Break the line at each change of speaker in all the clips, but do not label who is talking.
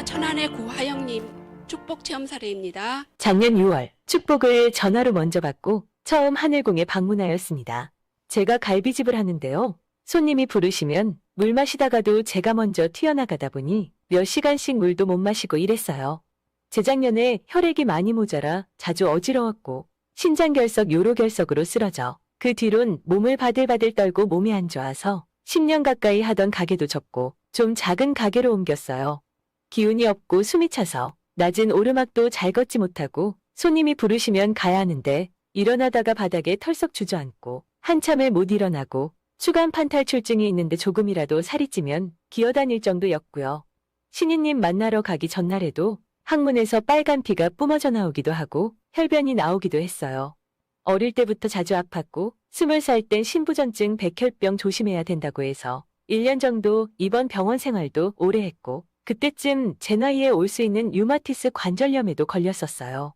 천안의 구화영님 축복 체험 사례입니다.
작년 6월 축복을 전화로 먼저 받고 처음 하늘궁에 방문하였습니다. 제가 갈비집을 하는데요. 손님이 부르시면 물 마시다가도 제가 먼저 튀어나가다 보니 몇 시간씩 물도 못 마시고 이랬어요. 재작년에 혈액이 많이 모자라 자주 어지러웠고 신장결석 요로결석으로 쓰러져 그 뒤론 몸을 바들바들 떨고 몸이 안 좋아서 10년 가까이 하던 가게도 접고 좀 작은 가게로 옮겼어요. 기운이 없고 숨이 차서 낮은 오르막도 잘 걷지 못하고 손님이 부르시면 가야 하는데 일어나다가 바닥에 털썩 주저앉고 한참을 못 일어나고 추간 판탈출증이 있는데 조금이라도 살이 찌면 기어다닐 정도였고요. 신인님 만나러 가기 전날에도 항문에서 빨간 피가 뿜어져 나오기도 하고 혈변이 나오기도 했어요. 어릴 때부터 자주 아팠고 20살 땐 신부전증 백혈병 조심해야 된다고 해서 1년 정도 입원 병원 생활도 오래 했고 그때쯤 제 나이에 올 수 있는 류마티스 관절염에도 걸렸었어요.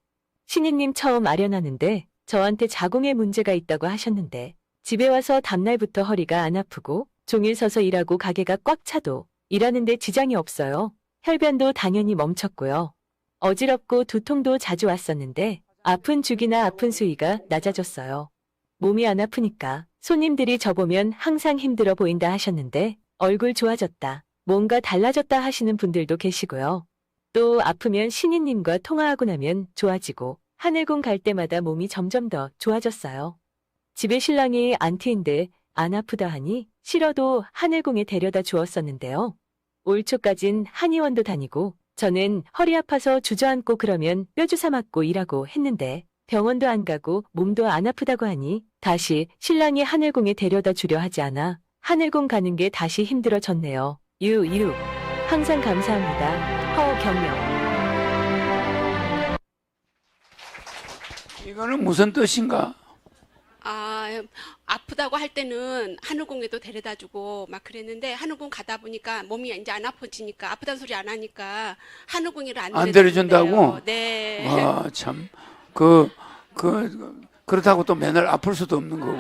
신인님 처음 아련하는데 저한테 자궁에 문제가 있다고 하셨는데 집에 와서 다음날부터 허리가 안 아프고 종일 서서 일하고 가게가 꽉 차도 일하는데 지장이 없어요. 혈변도 당연히 멈췄고요. 어지럽고 두통도 자주 왔었는데 아픈 주기나 아픈 수위가 낮아졌어요. 몸이 안 아프니까 손님들이 저보면 항상 힘들어 보인다 하셨는데 얼굴 좋아졌다, 뭔가 달라졌다 하시는 분들도 계시고요. 또 아프면 신인님과 통화하고 나면 좋아지고 하늘궁 갈 때마다 몸이 점점 더 좋아졌어요. 집에 신랑이 안티인데 안 아프다 하니 싫어도 하늘궁에 데려다 주었었는데요. 올 초까진 한의원도 다니고 저는 허리 아파서 주저앉고 그러면 뼈주사 맞고 일하고 했는데 병원도 안 가고 몸도 안 아프다고 하니 다시 신랑이 하늘궁에 데려다 주려 하지 않아 하늘궁 가는 게 다시 힘들어졌네요. 유유. 항상 감사합니다. 허경영.
이거는 무슨 뜻인가?
아프다고 할 때는 하늘궁에도 데려다주고 막 그랬는데 하늘궁 가다 보니까 몸이 이제 안 아파지니까 아프다는 소리 안 하니까 하늘궁에를
안 데려준다고?
데려다준대요. 네.
와, 참. 그렇다고 또 맨날 아플 수도 없는 거고.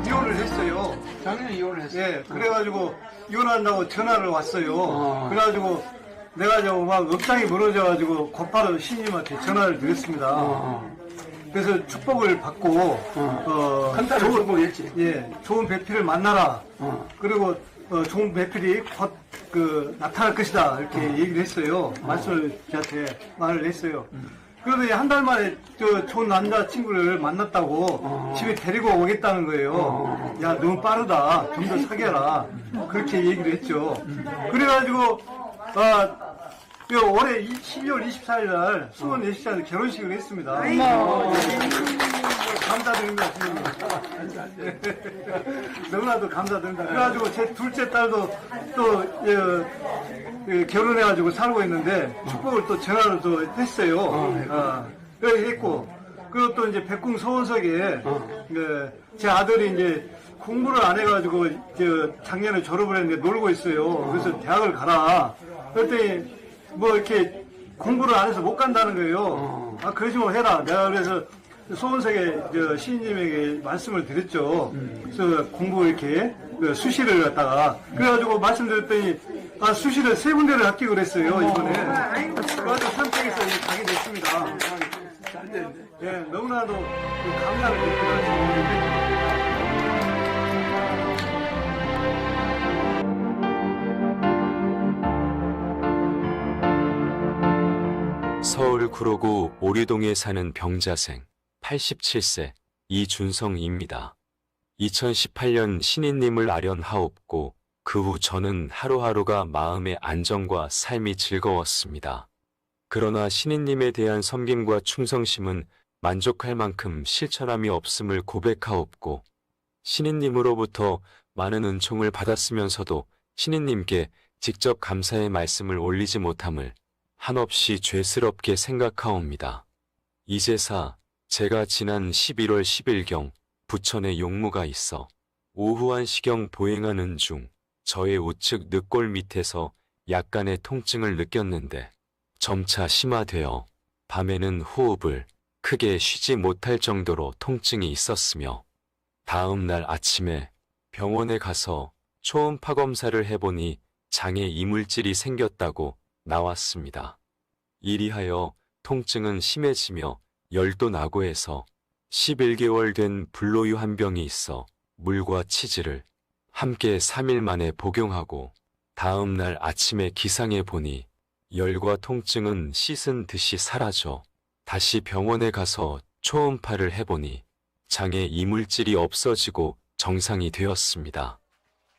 이혼을 했어요.
작년에 이혼을 했어요.
예, 그래가지고 이혼한다고 전화를 왔어요. 그래가지고 내가 막 업장이 무너져가지고 곧바로 신님한테 전화를 드렸습니다. 그래서 축복을 받고
한달을 축복했지.
예, 좋은 배필을 만나라. 그리고 좋은 배필이 곧 나타날 것이다 이렇게 얘기를 했어요. 말씀을 저한테 말을 했어요. 그러더니 한 달 만에 좋은 남자친구를 만났다고 집에 데리고 오겠다는 거예요. 야, 너무 빠르다. 좀 더 사귀어라. 그렇게 얘기를 했죠. 그래가지고 올해 12월 24일 날 24시간 결혼식을 했습니다. 감사드립니다. 너무나도 감사드립니다. 그래가지고 제 둘째 딸도 또 결혼해가지고 살고 있는데 축복을 또 전화를 또 했어요. 했고 그리고 또 이제 백궁 서원석에 제 아들이 이제 공부를 안 해가지고 작년에 졸업을 했는데 놀고 있어요. 그래서 대학을 가라. 그랬더니 뭐 이렇게 공부를 안 해서 못 간다는 거예요. 그러지 뭐 해라. 내가 그래서 소원석의 시인님에게 말씀을 드렸죠. 그래서 공부 이렇게 수시를 갖다가 그래가지고 말씀드렸더니 수시를 3군데를 합격을 했어요 이번에. 그래가지고 선택해서 가게 됐습니다. 예, 너무나도 감사를 드립니다.
서울 구로구 오리동에 사는 병자생 87세 이준성입니다. 2018년 신인님을 아련하옵고 그 후 저는 하루하루가 마음의 안정과 삶이 즐거웠습니다. 그러나 신인님에 대한 섬김과 충성심은 만족할 만큼 실천함이 없음을 고백하옵고 신인님으로부터 많은 은총을 받았으면서도 신인님께 직접 감사의 말씀을 올리지 못함을 한없이 죄스럽게 생각하옵니다. 이제사 제가 지난 11월 10일경 부천에 용무가 있어 오후 1시경 보행하는 중 저의 우측 늑골 밑에서 약간의 통증을 느꼈는데 점차 심화되어 밤에는 호흡을 크게 쉬지 못할 정도로 통증이 있었으며 다음 날 아침에 병원에 가서 초음파 검사를 해보니 장에 이물질이 생겼다고 나왔습니다. 이리하여 통증은 심해지며 열도 나고 해서 11개월 된 불로유 한 병이 있어 물과 치즈를 함께 3일 만에 복용하고 다음 날 아침에 기상해 보니 열과 통증은 씻은 듯이 사라져 다시 병원에 가서 초음파를 해보니 장에 이물질이 없어지고 정상이 되었습니다.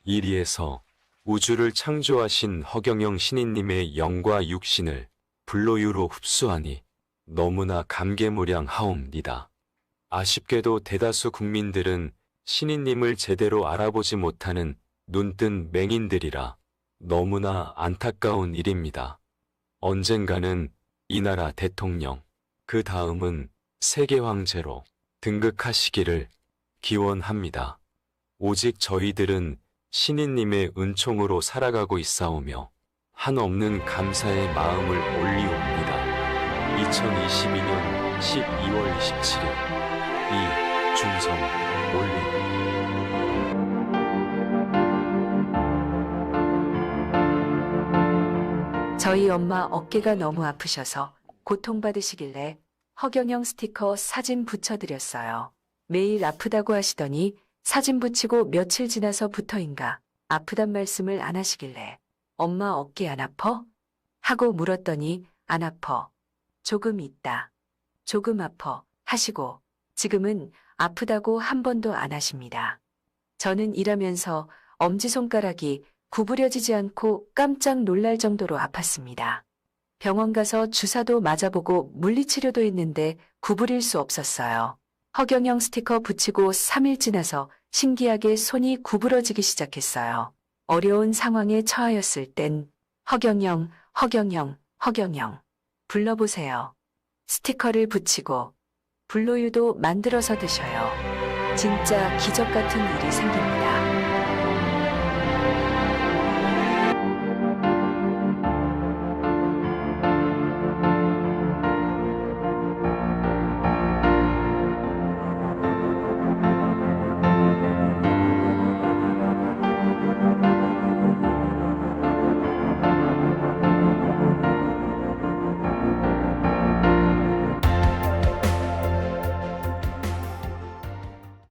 이리에서 우주를 창조하신 허경영 신인님의 영과 육신을 불로유로 흡수하니 너무나 감개무량하옵니다. 아쉽게도 대다수 국민들은 신인님을 제대로 알아보지 못하는 눈뜬 맹인들이라 너무나 안타까운 일입니다. 언젠가는 이 나라 대통령, 그 다음은 세계 황제로 등극하시기를 기원합니다. 오직 저희들은 신인님의 은총으로 살아가고 있사오며 한없는 감사의 마음을 올리옵니다. 2022년 12월 27일 이준성 올림.
저희 엄마 어깨가 너무 아프셔서 고통받으시길래 허경영 스티커 사진 붙여드렸어요. 매일 아프다고 하시더니 사진 붙이고 며칠 지나서부터인가 아프단 말씀을 안 하시길래 엄마 어깨 안 아파? 하고 물었더니 안 아파. 조금 있다. 조금 아파. 하시고 지금은 아프다고 한 번도 안 하십니다. 저는 일하면서 엄지손가락이 구부려지지 않고 깜짝 놀랄 정도로 아팠습니다. 병원 가서 주사도 맞아보고 물리치료도 했는데 구부릴 수 없었어요. 허경영 스티커 붙이고 3일 지나서 신기하게 손이 구부러지기 시작했어요. 어려운 상황에 처하였을 땐 허경영, 허경영, 허경영 불러보세요. 스티커를 붙이고 불로유도 만들어서 드셔요. 진짜 기적 같은 일이 생깁니다.